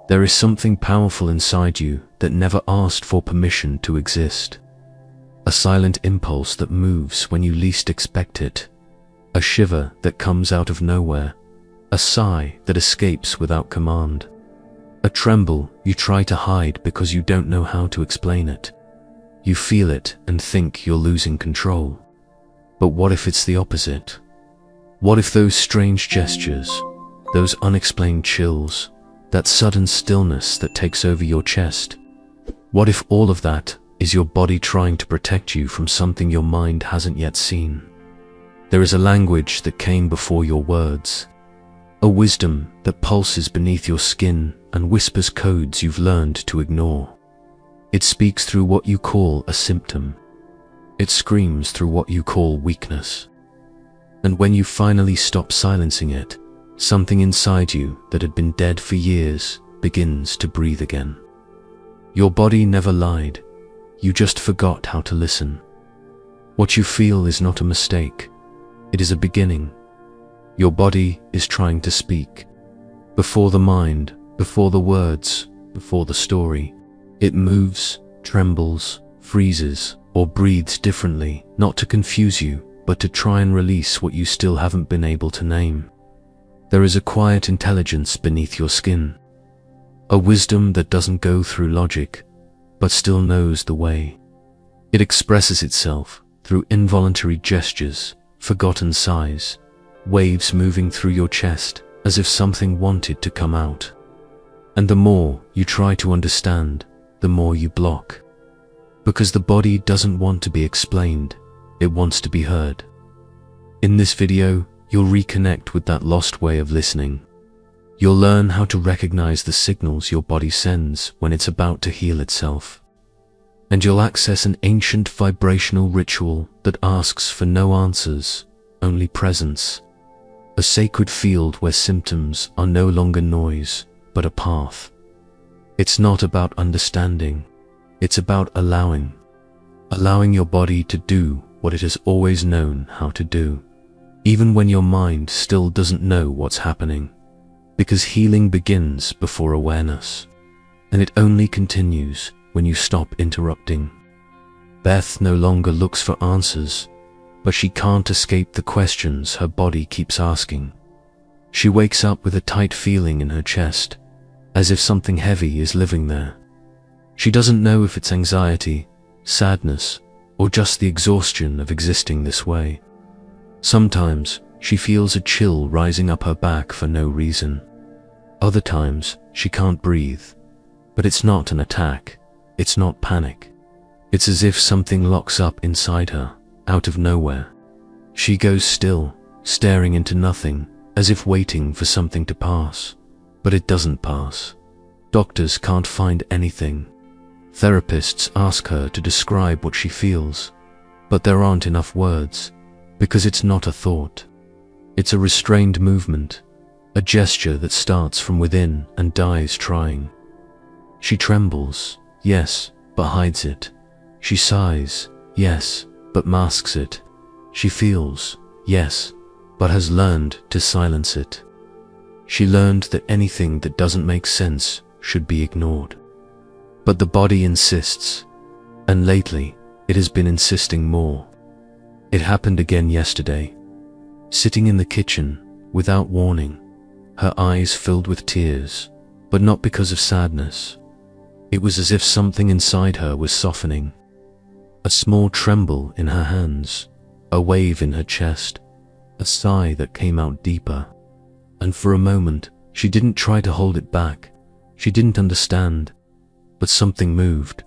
There is something powerful inside you that never asked for permission to exist. A silent impulse that moves when you least expect it. A shiver that comes out of nowhere. A sigh that escapes without command. A tremble you try to hide because you don't know how to explain it. You feel it and think you're losing control. But what if it's the opposite? What if those strange gestures, those unexplained chills, that sudden stillness that takes over your chest, what if all of that is your body trying to protect you from something your mind hasn't yet seen? There is a language that came before your words, a wisdom that pulses beneath your skin and whispers codes you've learned to ignore. It speaks through what you call a symptom. It screams through what you call weakness. And when you finally stop silencing it, something inside you that had been dead for years begins to breathe again. Your body never lied. You just forgot how to listen. What you feel is not a mistake. It is a beginning. Your body is trying to speak. Before the mind, before the words, before the story. It moves, trembles, freezes, or breathes differently, not to confuse you, but to try and release what you still haven't been able to name. There is a quiet intelligence beneath your skin. A wisdom that doesn't go through logic, but still knows the way. It expresses itself through involuntary gestures, forgotten sighs, waves moving through your chest as if something wanted to come out. And the more you try to understand, the more you block. Because the body doesn't want to be explained, it wants to be heard. In this video, you'll reconnect with that lost way of listening. You'll learn how to recognize the signals your body sends when it's about to heal itself. And you'll access an ancient vibrational ritual that asks for no answers, only presence. A sacred field where symptoms are no longer noise, but a path. It's not about understanding, it's about allowing. Allowing your body to do what it has always known how to do, even when your mind still doesn't know what's happening. Because healing begins before awareness, and it only continues when you stop interrupting. Beth no longer looks for answers, but she can't escape the questions her body keeps asking. She wakes up with a tight feeling in her chest, as if something heavy is living there. She doesn't know if it's anxiety, sadness, or just the exhaustion of existing this way. Sometimes she feels a chill rising up her back for no reason. Other times she can't breathe, but it's not an attack, it's not panic. It's as if something locks up inside her, out of nowhere. She goes still, staring into nothing, as if waiting for something to pass. But it doesn't pass. Doctors can't find anything. Therapists ask her to describe what she feels, but there aren't enough words, because it's not a thought. It's a restrained movement, a gesture that starts from within and dies trying. She trembles, yes, but hides it. She sighs, yes, but masks it. She feels, yes, but has learned to silence it. She learned that anything that doesn't make sense should be ignored. But the body insists, and lately it has been insisting more. It happened again yesterday. Sitting in the kitchen, without warning, her eyes filled with tears, but not because of sadness. It was as if something inside her was softening. A small tremble in her hands, a wave in her chest, a sigh that came out deeper. And for a moment, she didn't try to hold it back. She didn't understand, but something moved.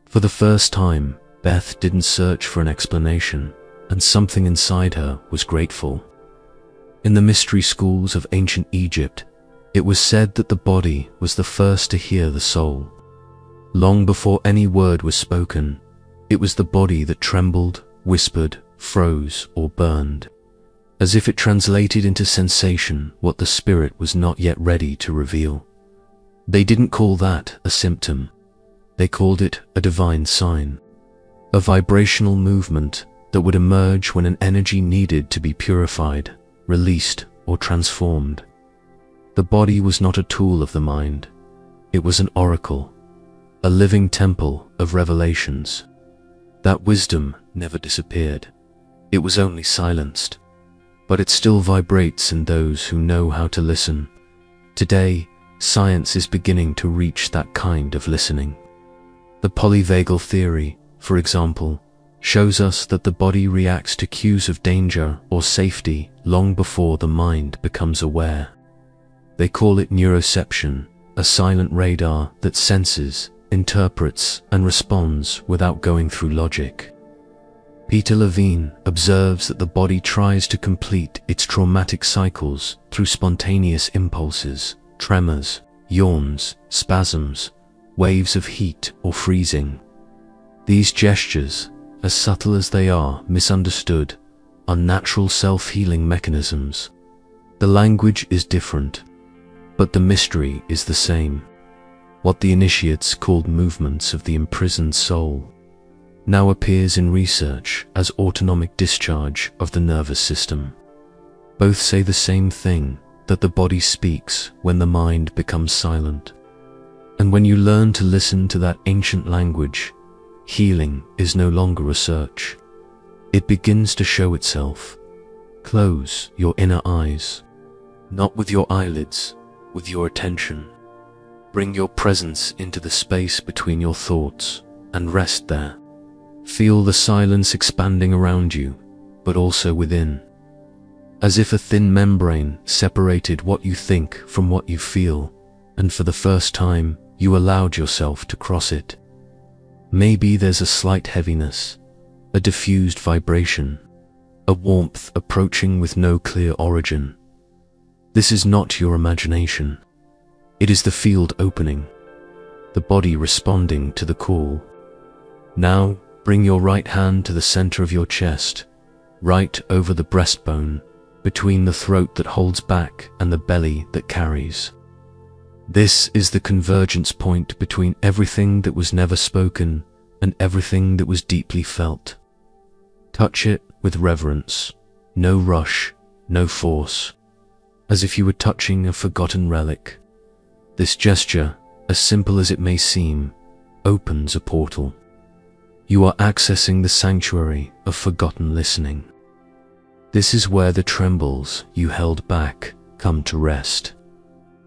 For the first time, Beth didn't search for an explanation, and something inside her was grateful. In the mystery schools of ancient Egypt, it was said that the body was the first to hear the soul. Long before any word was spoken, it was the body that trembled, whispered, froze, or burned, as if it translated into sensation what the spirit was not yet ready to reveal. They didn't call that a symptom. They called it a divine sign, a vibrational movement that would emerge when an energy needed to be purified, released, or transformed. The body was not a tool of the mind. It was an oracle, a living temple of revelations. That wisdom never disappeared. It was only silenced, but it still vibrates in those who know how to listen. Today, science is beginning to reach that kind of listening. The polyvagal theory, for example, shows us that the body reacts to cues of danger or safety long before the mind becomes aware. They call it neuroception, a silent radar that senses, interprets, and responds without going through logic. Peter Levine observes that the body tries to complete its traumatic cycles through spontaneous impulses, tremors, yawns, spasms, waves of heat or freezing. These gestures, as subtle as they are misunderstood, are natural self-healing mechanisms. The language is different, but the mystery is the same. What the initiates called movements of the imprisoned soul now appears in research as autonomic discharge of the nervous system. Both say the same thing, that the body speaks when the mind becomes silent. And when you learn to listen to that ancient language, healing is no longer a search. It begins to show itself. Close your inner eyes, not with your eyelids, with your attention. Bring your presence into the space between your thoughts and rest there. Feel the silence expanding around you, but also within. As if a thin membrane separated what you think from what you feel, and for the first time you allowed yourself to cross it. Maybe there's a slight heaviness, a diffused vibration, a warmth approaching with no clear origin. This is not your imagination. It is the field opening, the body responding to the call. Now, bring your right hand to the center of your chest, right over the breastbone, between the throat that holds back and the belly that carries. This is the convergence point between everything that was never spoken and everything that was deeply felt. Touch it with reverence, no rush, no force, as if you were touching a forgotten relic. This gesture, as simple as it may seem, opens a portal. You are accessing the sanctuary of forgotten listening. This is where the trembles you held back come to rest.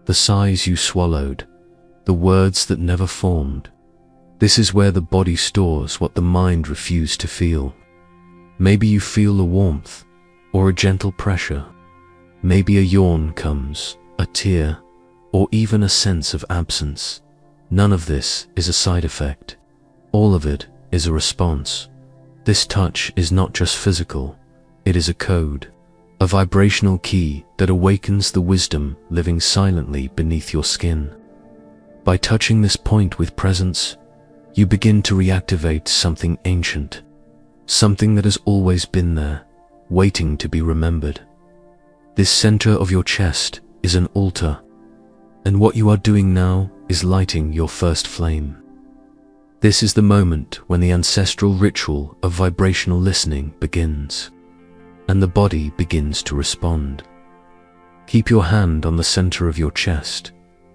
The sighs you swallowed, the words that never formed. This is where the body stores what the mind refused to feel. Maybe you feel a warmth or a gentle pressure. Maybe a yawn comes, a tear, or even a sense of absence. None of this is a side effect. All of it is a response. This touch is not just physical, it is a code, a vibrational key that awakens the wisdom living silently beneath your skin. By touching this point with presence, you begin to reactivate something ancient, something that has always been there, waiting to be remembered. This center of your chest is an altar, and what you are doing now is lighting your first flame. This is the moment when the ancestral ritual of vibrational listening begins, and the body begins to respond. Keep your hand on the center of your chest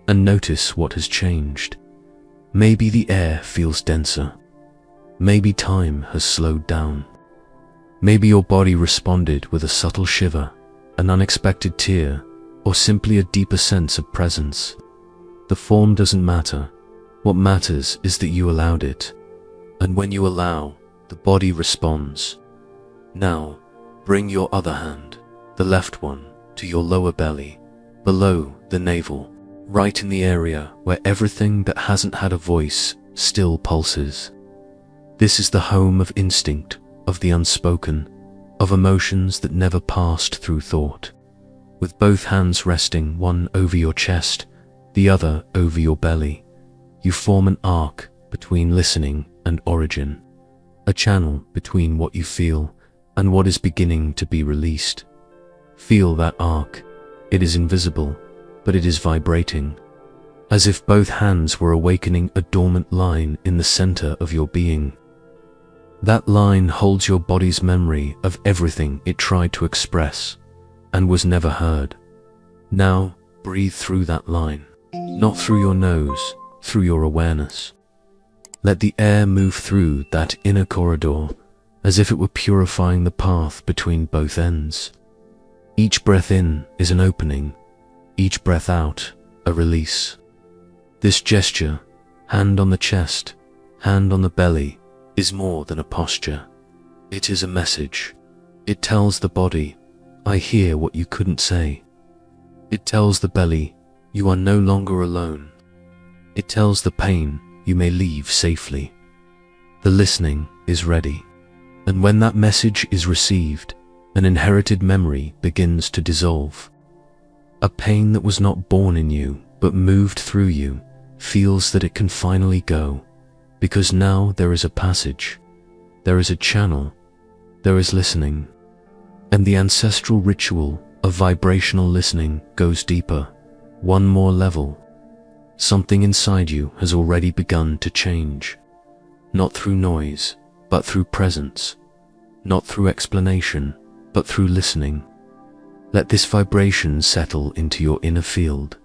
and notice what has changed. Maybe the air feels denser. Maybe time has slowed down. Maybe your body responded with a subtle shiver, an unexpected tear, or simply a deeper sense of presence. The form doesn't matter. What matters is that you allowed it. And when you allow, the body responds. Now, bring your other hand, the left one, to your lower belly, below the navel, right in the area where everything that hasn't had a voice still pulses. This is the home of instinct, of the unspoken, of emotions that never passed through thought. With both hands resting, one over your chest, the other over your belly, you form an arc between listening and origin, a channel between what you feel and what is beginning to be released. Feel that arc. It is invisible, but it is vibrating, as if both hands were awakening a dormant line in the center of your being. That line holds your body's memory of everything it tried to express and was never heard. Now, breathe through that line, not through your nose, through your awareness. Let the air move through that inner corridor as if it were purifying the path between both ends. Each breath in is an opening, each breath out a release. This gesture, hand on the chest, hand on the belly, is more than a posture. It is a message. It tells the body, I hear what you couldn't say. It tells the belly, you are no longer alone. It tells the pain, you may leave safely. The listening is ready. And when that message is received, an inherited memory begins to dissolve. A pain that was not born in you, but moved through you, feels that it can finally go, because now there is a passage, there is a channel, there is listening. And the ancestral ritual of vibrational listening goes deeper, one more level. Something inside you has already begun to change, not through noise, but through presence, not through explanation, but through listening. Let this vibration settle into your inner field,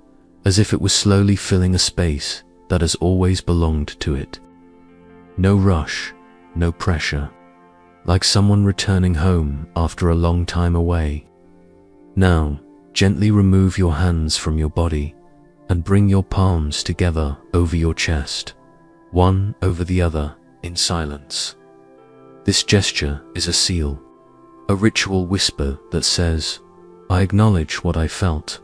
as if it was slowly filling a space that has always belonged to it. No rush, no pressure, like someone returning home after a long time away. Now, gently remove your hands from your body and bring your palms together over your chest, one over the other in silence. This gesture is a seal, a ritual whisper that says, I acknowledge what I felt.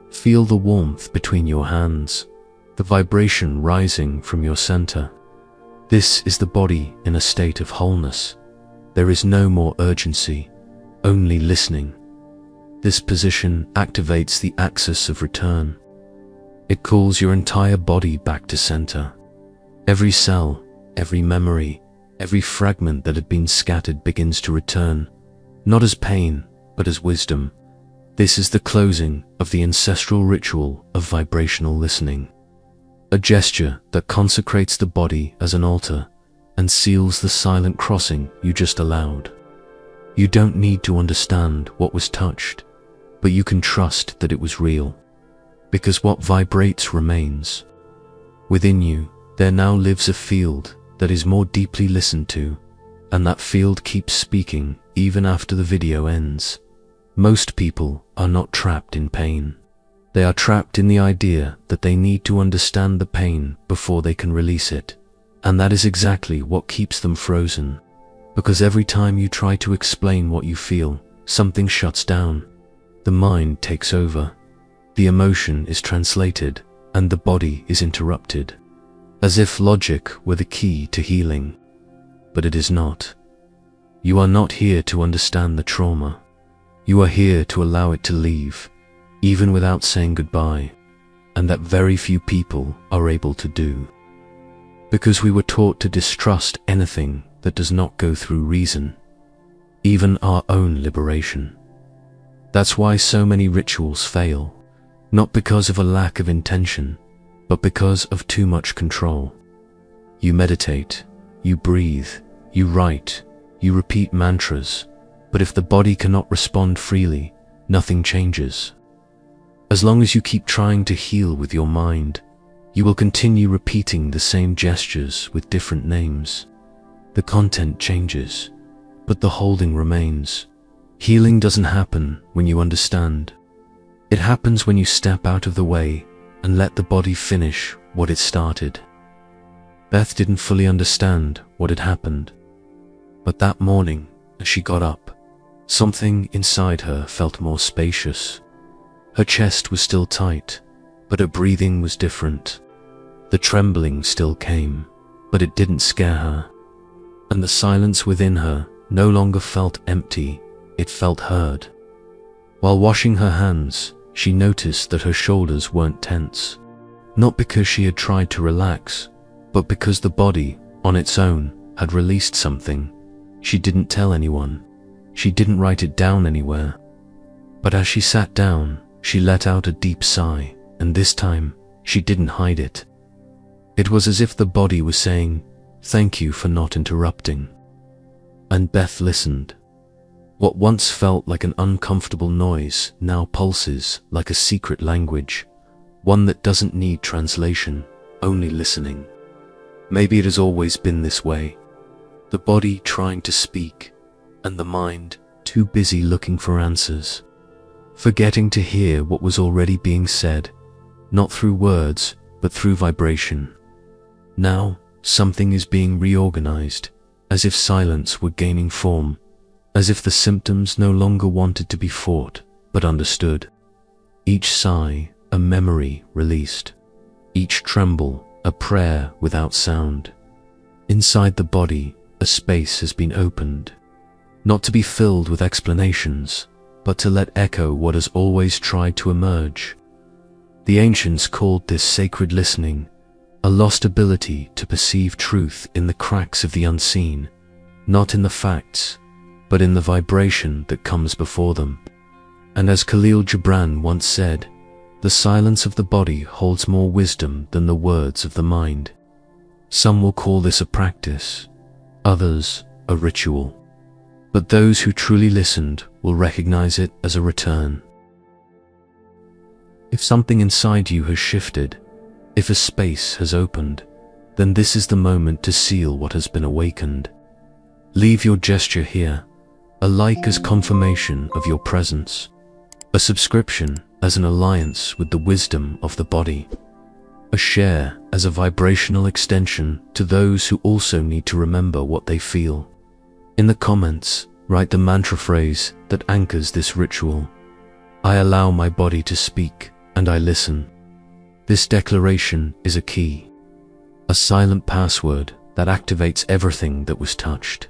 Feel the warmth between your hands, the vibration rising from your center. This is the body in a state of wholeness. There is no more urgency, only listening. This position activates the axis of return. It calls your entire body back to center. Every cell, every memory, every fragment that had been scattered begins to return, not as pain, but as wisdom. This is the closing of the ancestral ritual of vibrational listening, a gesture that consecrates the body as an altar and seals the silent crossing you just allowed. You don't need to understand what was touched, but you can trust that it was real, because what vibrates remains. Within you, there now lives a field that is more deeply listened to, and that field keeps speaking even after the video ends. Most people are not trapped in pain. They are trapped in the idea that they need to understand the pain before they can release it. And that is exactly what keeps them frozen. Because every time you try to explain what you feel, something shuts down. The mind takes over. The emotion is translated, and the body is interrupted. As if logic were the key to healing. But it is not. You are not here to understand the trauma. You are here to allow it to leave, even without saying goodbye, and that very few people are able to do. Because we were taught to distrust anything that does not go through reason, even our own liberation. That's why so many rituals fail, not because of a lack of intention, but because of too much control. You meditate, you breathe, you write, you repeat mantras, but if the body cannot respond freely, nothing changes. As long as you keep trying to heal with your mind, you will continue repeating the same gestures with different names. The content changes, but the holding remains. Healing doesn't happen when you understand. It happens when you step out of the way and let the body finish what it started. Beth didn't fully understand what had happened, but that morning, as she got up, something inside her felt more spacious. Her chest was still tight, but her breathing was different. The trembling still came, but it didn't scare her. And the silence within her no longer felt empty, it felt heard. While washing her hands, she noticed that her shoulders weren't tense. Not because she had tried to relax, but because the body, on its own, had released something. She didn't tell anyone. She didn't write it down anywhere. But as she sat down, she let out a deep sigh, and this time, she didn't hide it. It was as if the body was saying, "Thank you for not interrupting." And Beth listened. What once felt like an uncomfortable noise now pulses like a secret language, one that doesn't need translation, only listening. Maybe it has always been this way. The body trying to speak, and the mind too busy looking for answers, forgetting to hear what was already being said, not through words, but through vibration. Now, something is being reorganized, as if silence were gaining form, as if the symptoms no longer wanted to be fought, but understood. Each sigh, a memory released. Each tremble, a prayer without sound. Inside the body, a space has been opened, not to be filled with explanations, but to let echo what has always tried to emerge. The ancients called this sacred listening, a lost ability to perceive truth in the cracks of the unseen, not in the facts, but in the vibration that comes before them. And as Khalil Gibran once said, the silence of the body holds more wisdom than the words of the mind. Some will call this a practice, others a ritual. But those who truly listened will recognize it as a return. If something inside you has shifted, if a space has opened, then this is the moment to seal what has been awakened. Leave your gesture here, a like as confirmation of your presence, a subscription as an alliance with the wisdom of the body, a share as a vibrational extension to those who also need to remember what they feel. In the comments, write the mantra phrase that anchors this ritual. I allow my body to speak, and I listen. This declaration is a key, a silent password that activates everything that was touched.